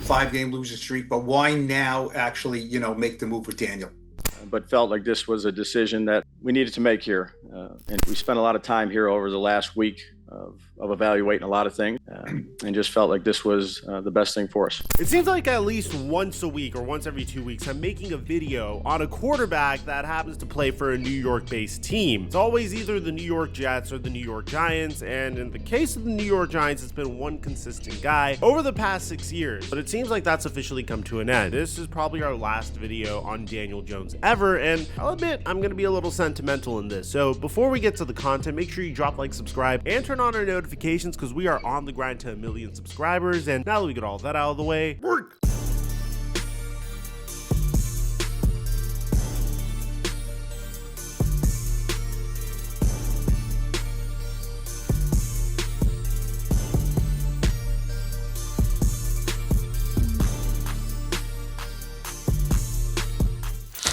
5-game losing streak, but why now actually, make the move with Daniel? But felt like this was a decision that we needed to make here. And we spent a lot of time here over the last week of evaluating a lot of things and just felt like this was the best thing for us. It seems like at least once a week or once every 2 weeks, I'm making a video on a quarterback that happens to play for a New York-based team. It's always either the New York Jets or the New York Giants, and in the case of the New York Giants, it's been one consistent guy over the past 6 years, but it seems like that's officially come to an end. This is probably our last video on Daniel Jones ever, and I'll admit I'm going to be a little sentimental in this. So before we get to the content, make sure you drop like, subscribe, and turn on our notifications because we are on the grind to 1 million subscribers. And now that we get all that out of the way, work.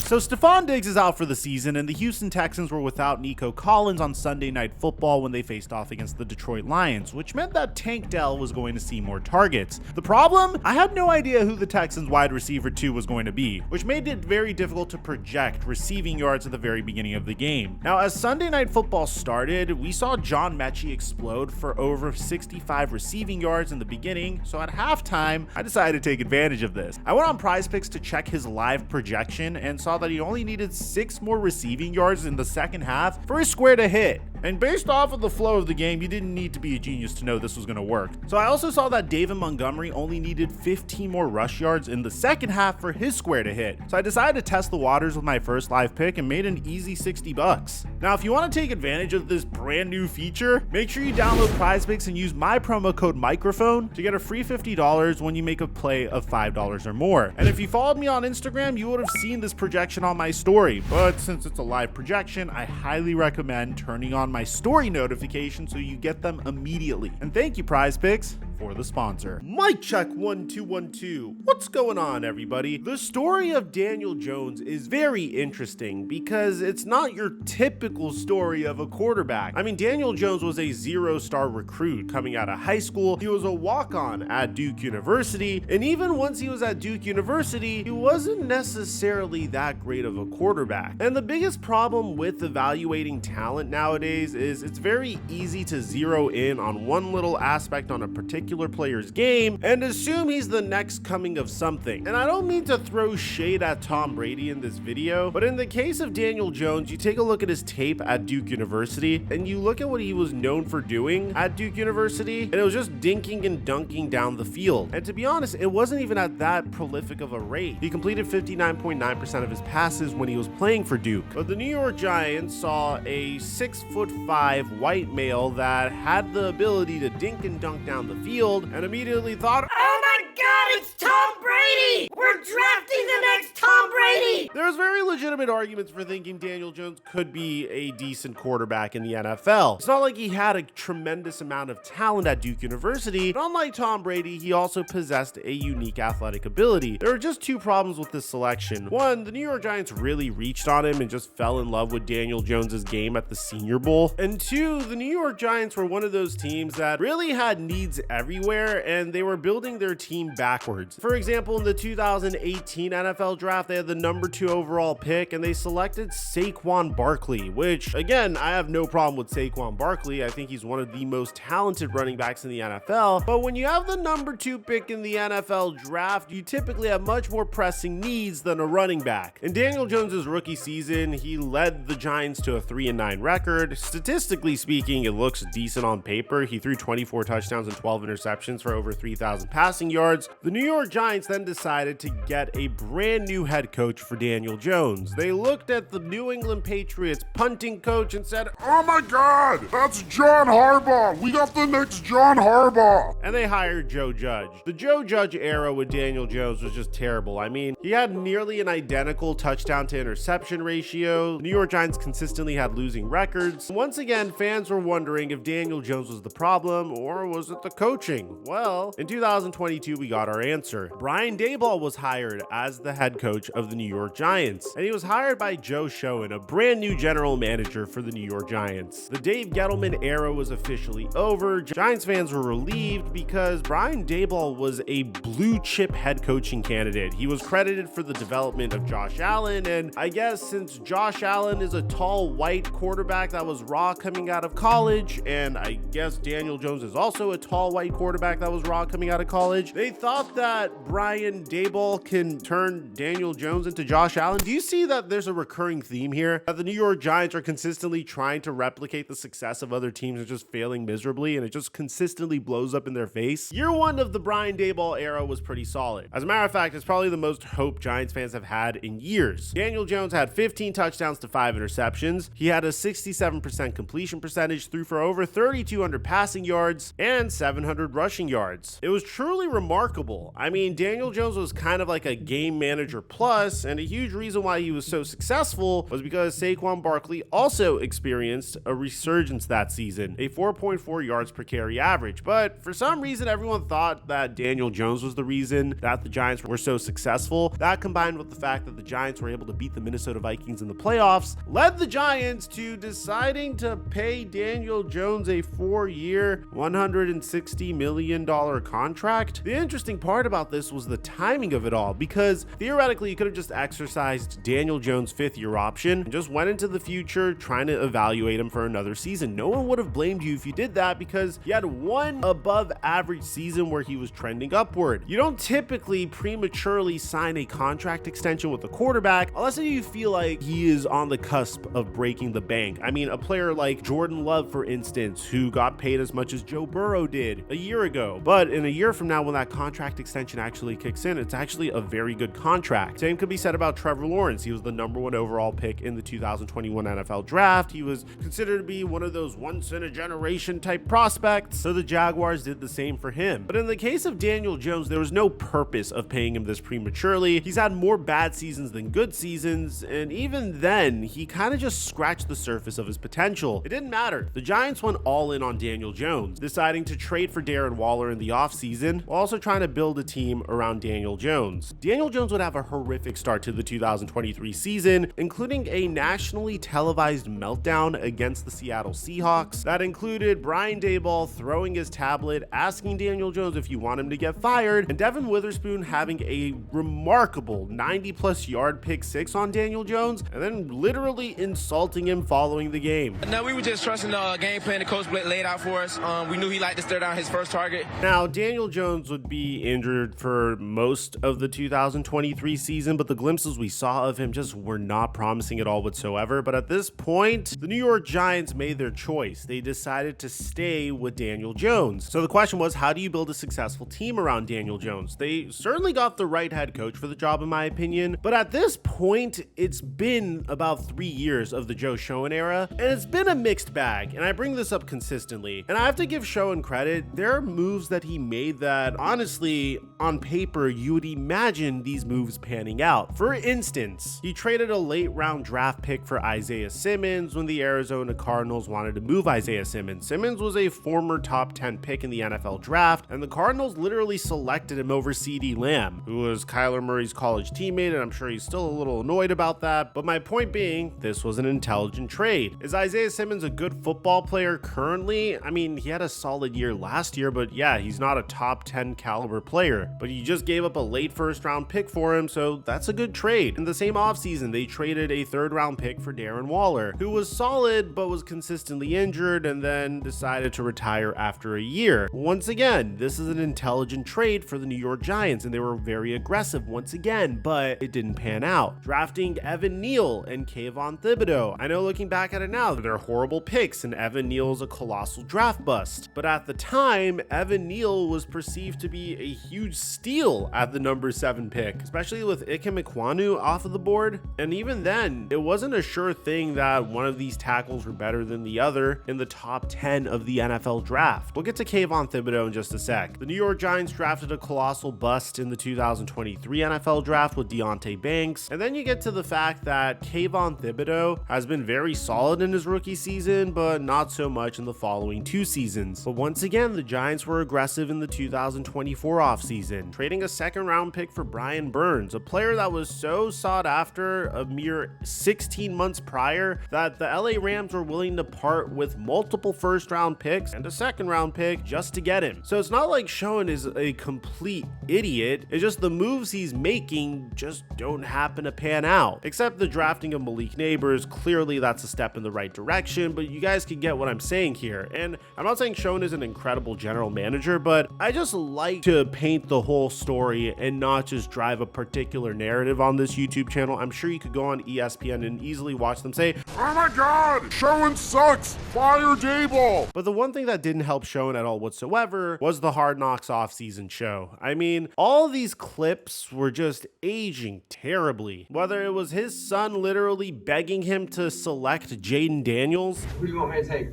So Stephon Diggs is out for the season, and the Houston Texans were without Nico Collins on Sunday Night Football when they faced off against the Detroit Lions, which meant that Tank Dell was going to see more targets. The problem? I had no idea who the Texans wide receiver 2 was going to be, which made it very difficult to project receiving yards at the very beginning of the game. Now, as Sunday Night Football started, we saw John Mechie explode for over 65 receiving yards in the beginning, so at halftime, I decided to take advantage of this. I went on Prize Picks to check his live projection and saw that he only needed 6 more receiving yards in the second half for his square to hit. And based off of the flow of the game, you didn't need to be a genius to know this was going to work. So I also saw that David Montgomery only needed 15 more rush yards in the second half for his square to hit. So I decided to test the waters with my first live pick and made an easy $60. Now, if you want to take advantage of this brand new feature, make sure you download Prize Picks and use my promo code Mikerophone to get a free $50 when you make a play of $5 or more. And if you followed me on Instagram, you would have seen this projection on my story, but since it's a live projection, I highly recommend turning on my story notification so you get them immediately. And thank you, Prize Picks, for the sponsor. Mic check 1 2 1 2. What's going on, everybody? The story of Daniel Jones is very interesting because it's not your typical story of a quarterback. I mean, Daniel Jones was a 0-star recruit coming out of high school. He was a walk-on at Duke University, and even once he was at Duke University, he wasn't necessarily that great of a quarterback. And the biggest problem with evaluating talent nowadays is it's very easy to zero in on one little aspect on a particular player's game and assume he's the next coming of something. And I don't mean to throw shade at Tom Brady in this video, but in the case of Daniel Jones, you take a look at his tape at Duke University and you look at what he was known for doing at Duke University, and it was just dinking and dunking down the field. And to be honest, it wasn't even at that prolific of a rate. He completed 59.9% of his passes when he was playing for Duke. But the New York Giants saw a 6'5" white male that had the ability to dink and dunk down the field and immediately thought, "Oh my God, it's Tom Brady! We're drafting the next Tom Brady!" There's very legitimate arguments for thinking Daniel Jones could be a decent quarterback in the NFL. It's not like he had a tremendous amount of talent at Duke University, but unlike Tom Brady, he also possessed a unique athletic ability. There are just 2 problems with this selection. One, the New York Giants really reached on him and just fell in love with Daniel Jones's game at the Senior Bowl. And 2, the New York Giants were one of those teams that really had needs everywhere, and they were building their team backwards. For example, in the 2018 NFL draft, they had the number 2 overall pick, and they selected Saquon Barkley, which, again, I have no problem with Saquon Barkley. I think he's one of the most talented running backs in the NFL. But when you have the number 2 pick in the NFL draft, you typically have much more pressing needs than a running back. In Daniel Jones's rookie season, he led the Giants to a 3-9 record. Statistically speaking, it looks decent on paper. He threw 24 touchdowns and 12 interceptions for over 3,000 passing yards. The New York Giants then decided to get a brand new head coach for Daniel Jones. They looked at the New England Patriots punting coach and said, "Oh my God, that's John Harbaugh. We got the next John Harbaugh." And they hired Joe Judge. The Joe Judge era with Daniel Jones was just terrible. I mean, he had nearly an identical touchdown to interception ratio. The New York Giants consistently had losing records. Once again, fans were wondering if Daniel Jones was the problem or was it the coaching? Well, in 2022, we got our answer. Brian Daboll was hired as the head coach of the New York Giants. Giants, and he was hired by Joe Schoen, a brand new general manager for the New York Giants. The Dave Gettleman era was officially over. Giants fans were relieved because Brian Daboll was a blue chip head coaching candidate. He was credited for the development of Josh Allen, and I guess since Josh Allen is a tall white quarterback that was raw coming out of college, and I guess Daniel Jones is also a tall white quarterback that was raw coming out of college, they thought that Brian Daboll can turn Daniel Jones into Josh Allen. Do you see that there's a recurring theme here? That the New York Giants are consistently trying to replicate the success of other teams and just failing miserably, and it just consistently blows up in their face. Year one of the Brian Daboll era was pretty solid. As a matter of fact, it's probably the most hope Giants fans have had in years. Daniel Jones had 15 touchdowns to 5 interceptions. He had a 67% completion percentage, threw for over 3,200 passing yards and 700 rushing yards. It was truly remarkable. I mean, Daniel Jones was kind of like a game manager plus, and a huge reason why he was so successful was because Saquon Barkley also experienced a resurgence that season, a 4.4 yards per carry average. But for some reason, everyone thought that Daniel Jones was the reason that the Giants were so successful. That, combined with the fact that the Giants were able to beat the Minnesota Vikings in the playoffs, led the Giants to deciding to pay Daniel Jones a 4-year, $160 million contract. The interesting part about this was the timing of it all, because theoretically you could have just exercised Daniel Jones' 5th-year option and just went into the future trying to evaluate him for another season. No one would have blamed you if you did that, because you had one above average season where he was trending upward. You don't typically prematurely sign a contract extension with a quarterback unless you feel like he is on the cusp of breaking the bank. I mean, a player like Jordan Love, for instance, who got paid as much as Joe Burrow did a year ago. But in a year from now, when that contract extension actually kicks in, it's actually a very good contract. Same could be said about Trevor Lawrence. He was the #1 overall pick in the 2021 NFL draft. He was considered to be one of those once-in-a-generation type prospects, so the Jaguars did the same for him. But in the case of Daniel Jones, there was no purpose of paying him this prematurely. He's had more bad seasons than good seasons, and even then, he kind of just scratched the surface of his potential. It didn't matter. The Giants went all in on Daniel Jones, deciding to trade for Darren Waller in the offseason, while also trying to build a team around Daniel Jones. Daniel Jones would have a horrific start to the 2023 season, including a nationally televised meltdown against the Seattle Seahawks that included Brian Daboll throwing his tablet, asking Daniel Jones if you want him to get fired, and Devin Witherspoon having a remarkable 90-plus yard pick 6 on Daniel Jones, and then literally insulting him following the game. No, we were just trusting the game plan the coach laid out for us. We knew he liked to stare down his first target. Now, Daniel Jones would be injured for most of the 2023 season, but the glimpses we saw of him just were not promising at all whatsoever. But at this point, the New York Giants made their choice. They decided to stay with Daniel Jones. So the question was, how do you build a successful team around Daniel Jones? They certainly got the right head coach for the job, in my opinion, but at this point, it's been about 3 years of the Joe Schoen era, and it's been a mixed bag, and I bring this up consistently. And I have to give Schoen credit. There are moves that he made that, honestly, on paper, you would imagine these moves panning out. For instance, he traded a late-round draft pick for Isaiah Simmons when the Arizona Cardinals wanted to move Isaiah Simmons. Simmons was a former top 10 pick in the NFL draft, and the Cardinals literally selected him over CeeDee Lamb, who was Kyler Murray's college teammate, and I'm sure he's still a little annoyed about that. But my point being, this was an intelligent trade. Is Isaiah Simmons a good football player currently? I mean, he had a solid year last year, but yeah, he's not a top 10 caliber player. But you just gave up a late first-round pick for him, so that's a good trade. In the same offseason, they traded a third-round pick for Darren Waller, who was solid but was consistently injured and then decided to retire after a year. Once again, this is an intelligent trade for the New York Giants, and they were very aggressive once again, but it didn't pan out. Drafting Evan Neal and Kayvon Thibodeau. I know looking back at it now, they're horrible picks, and Evan Neal is a colossal draft bust. But at the time, Evan Neal was perceived to be a huge steal at the number 7 pick, especially with Ike Mekwonu off of the board. And even then, it wasn't a sure thing that one of these tackles were better than the other in the top 10 of the NFL draft. We'll get to Kayvon Thibodeau in just a sec. The New York Giants drafted a colossal bust in the 2023 NFL draft with Deonte Banks. And then you get to the fact that Kayvon Thibodeau has been very solid in his rookie season, but not so much in the following 2 seasons. But once again, the Giants were aggressive in the 2024 offseason, trading a second-round pick for Brian Burns, a player that was so so sought after a mere 16 months prior that the LA Rams were willing to part with multiple first-round picks and a second-round pick just to get him. So it's not like Schoen is a complete idiot, it's just the moves he's making just don't happen to pan out. Except the drafting of Malik Neighbors, clearly that's a step in the right direction, but you guys can get what I'm saying here. And I'm not saying Schoen is an incredible general manager, but I just like to paint the whole story and not just drive a particular narrative on this YouTube channel. I'm sure you could go on ESPN and easily watch them say, "Oh my God, Schoen sucks, fire Daboll." But the one thing that didn't help Schoen at all whatsoever was the Hard Knocks offseason show. I mean, all these clips were just aging terribly. Whether it was his son literally begging him to select Jaden Daniels. Who do you want me to take?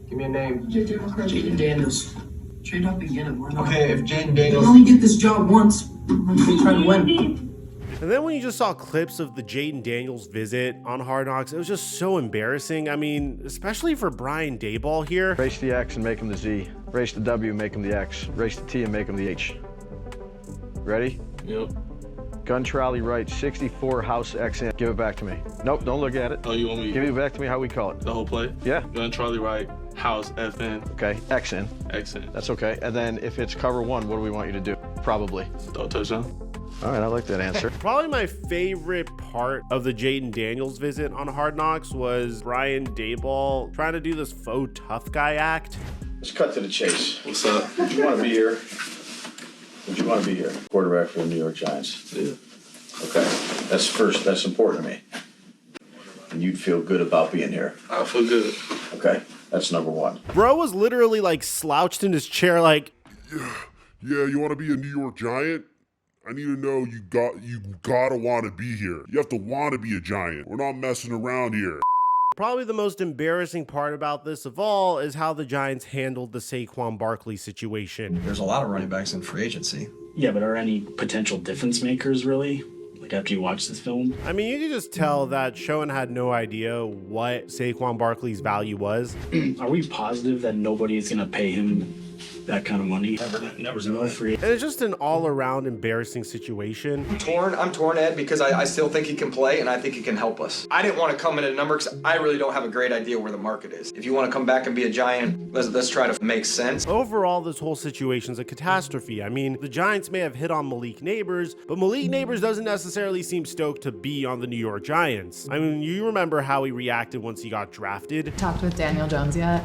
Give me a name. Jaden Daniels. Trade up and get him. Okay, if Jaden Daniels... You only get this job once. I'm trying to win. And then when you just saw clips of the Jaden Daniels visit on Hard Knocks, it was just so embarrassing. I mean, especially for Brian Daboll here. Erase the X and make him the Z. Erase the W, make him the X. Erase the T and make him the H. Ready? Yep. Gun trolley right, 64 house X in. Give it back to me. Nope, don't look at it. Oh, you want me? Give it back to me how we call it. The whole play? Yeah. Gun trolley right, house F in. Okay, X in. X in. That's okay. And then if it's cover one, what do we want you to do? Probably. Don't touchdown. All right, I like that answer. Probably my favorite part of the Jaden Daniels visit on Hard Knocks was Brian Daboll trying to do this faux tough guy act. Let's cut to the chase. What's up? Would you want to be here? Would you want to be here? Quarterback for the New York Giants. Yeah. Okay, that's first. That's important to me. And you'd feel good about being here. I feel good. Okay, that's number one. Bro was literally like slouched in his chair like, Yeah, you want to be a New York Giant? I need to know you gotta want to be here. You have to want to be a Giant. We're not messing around here. Probably the most embarrassing part about this of all is how the Giants handled the Saquon Barkley situation. There's a lot of running backs in free agency. Yeah, but are any potential difference makers really? Like after you watch this film? I mean, you can just tell that Schoen had no idea what Saquon Barkley's value was. Are we positive that nobody is going to pay him that kind of money? Never no free. And it's just an all-around embarrassing situation. I'm torn, Ed, because I still think he can play and I think he can help us. I didn't want to come in at a number because I really don't have a great idea where the market is. If you want to come back and be a Giant, let's try to make sense. Overall, this whole situation's a catastrophe. I mean, the Giants may have hit on Malik Neighbors, but Malik Neighbors doesn't necessarily seem stoked to be on the New York Giants. I mean, you remember how he reacted once he got drafted? Talked with Daniel Jones yet?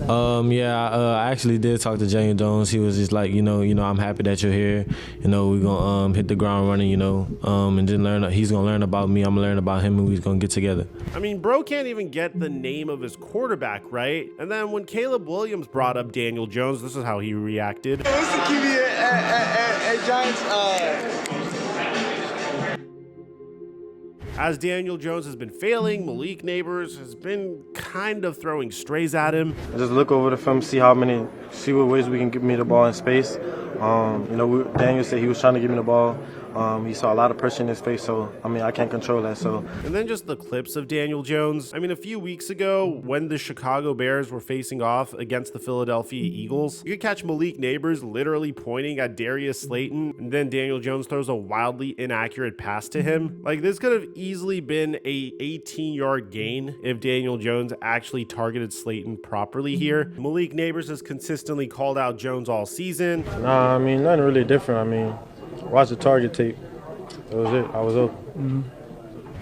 I actually did talk to Daniel Jones. He was just like, you know, I'm happy that you're here. You know, we're gonna hit the ground running, and then he's gonna learn about me, I'm gonna learn about him, and we're gonna get together. I mean, bro can't even get the name of his quarterback right. And then when Caleb Williams brought up Daniel Jones, this is how he reacted. Who's the QB at Giants? As Daniel Jones has been failing, Malik Neighbors has been kind of throwing strays at him. Just look over the film, see what ways we can get me the ball in space. Daniel said he was trying to give me the ball. He saw a lot of pressure in his face, so, I can't control that, so. And then just the clips of Daniel Jones. I mean, a few weeks ago, when the Chicago Bears were facing off against the Philadelphia Eagles, you could catch Malik Neighbors literally pointing at Darius Slayton, and then Daniel Jones throws a wildly inaccurate pass to him. Like, this could have easily been a 18-yard gain if Daniel Jones actually targeted Slayton properly here. Malik Neighbors has consistently called out Jones all season. Nah, nothing really different. Watch the target tape. That was it. I was open. Mm-hmm.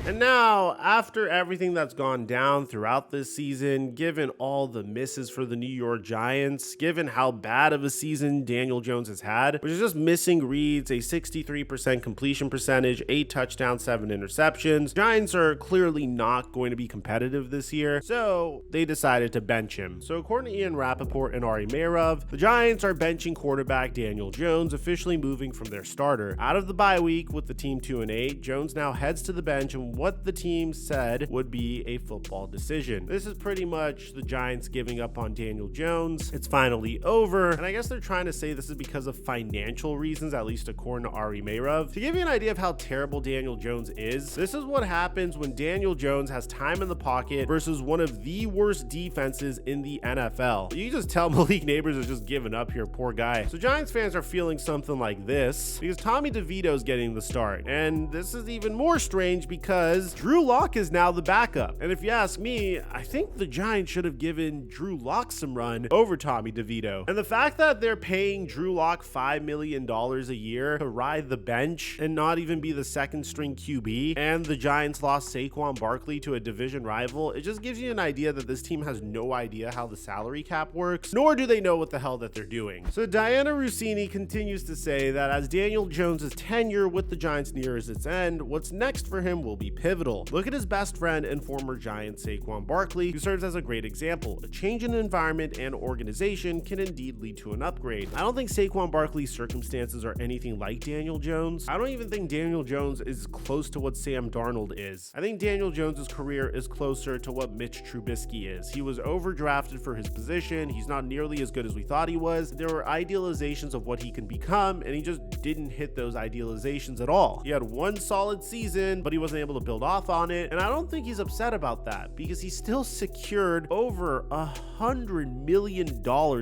And now, after everything that's gone down throughout this season, given all the misses for the New York Giants, given how bad of a season Daniel Jones has had, which is just missing reads, a 63% completion percentage, 8 touchdowns, 7 interceptions, Giants are clearly not going to be competitive this year, so they decided to bench him. So according to Ian Rappaport and Ari Meirov, the Giants are benching quarterback Daniel Jones, officially moving from their starter. Out of the bye week with the team 2-8, Jones now heads to the bench and what the team said would be a football decision. This is pretty much the Giants giving up on Daniel Jones. It's finally over, and I guess they're trying to say this is because of financial reasons, at least according to Ari Meirov. To give you an idea of how terrible Daniel Jones is, this is what happens when Daniel Jones has time in the pocket versus one of the worst defenses in the NFL. You can just tell Malik Neighbors is just giving up here, poor guy. So Giants fans are feeling something like this because Tommy DeVito's getting the start, and this is even more strange because Drew Lock is now the backup. And if you ask me, I think the Giants should have given Drew Lock some run over Tommy DeVito. And the fact that they're paying Drew Lock $5 million a year to ride the bench and not even be the second string QB, and the Giants lost Saquon Barkley to a division rival, it just gives you an idea that this team has no idea how the salary cap works, nor do they know what the hell that they're doing. So Diana Rossini continues to say that as Daniel Jones' tenure with the Giants nears its end, what's next for him will be pivotal. Look at his best friend and former Giant Saquon Barkley, who serves as a great example. A change in environment and organization can indeed lead to an upgrade. I don't think Saquon Barkley's circumstances are anything like Daniel Jones. I don't even think Daniel Jones is close to what Sam Darnold is. I think Daniel Jones' career is closer to what Mitch Trubisky is. He was overdrafted for his position. He's not nearly as good as we thought he was. There were idealizations of what he can become, and he just didn't hit those idealizations at all. He had one solid season, but he wasn't able to build off on it, and I don't think he's upset about that because he still secured over $100 million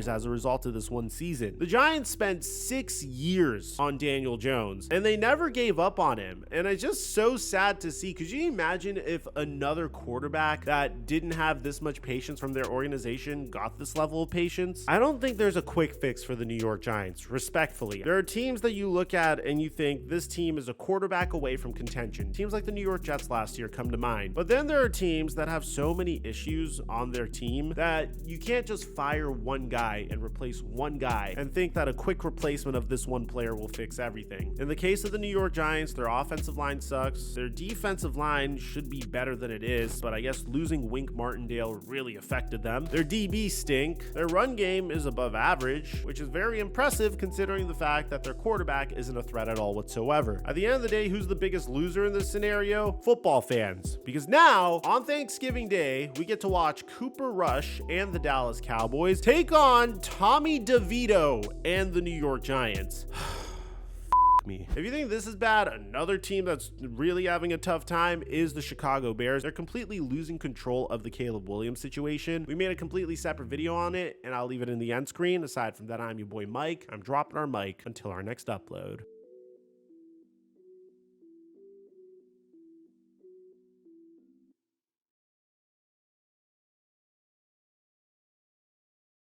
as a result of this one season. The Giants spent 6 years on Daniel Jones, and they never gave up on him, and it's just so sad to see. Could you imagine if another quarterback that didn't have this much patience from their organization got this level of patience? I don't think there's a quick fix for the New York Giants, respectfully. There are teams that you look at and you think this team is a quarterback away from contention. Teams like the New York Jets last year come to mind. But then there are teams that have so many issues on their team that you can't just fire one guy and replace one guy and think that a quick replacement of this one player will fix everything. In the case of the New York Giants, their offensive line sucks. Their defensive line should be better than it is, but I guess losing Wink Martindale really affected them. Their DB stink. Their run game is above average, which is very impressive considering the fact that their quarterback isn't a threat at all whatsoever. At the end of the day, who's the biggest loser in this scenario? Football fans. Because now, on Thanksgiving Day, we get to watch Cooper Rush and the Dallas Cowboys take on Tommy DeVito and the New York Giants. Me. If you think this is bad, another team that's really having a tough time is the Chicago Bears. They're completely losing control of the Caleb Williams situation. We made a completely separate video on it, and I'll leave it in the end screen. Aside from that, I'm your boy Mike. I'm dropping our mic until our next upload.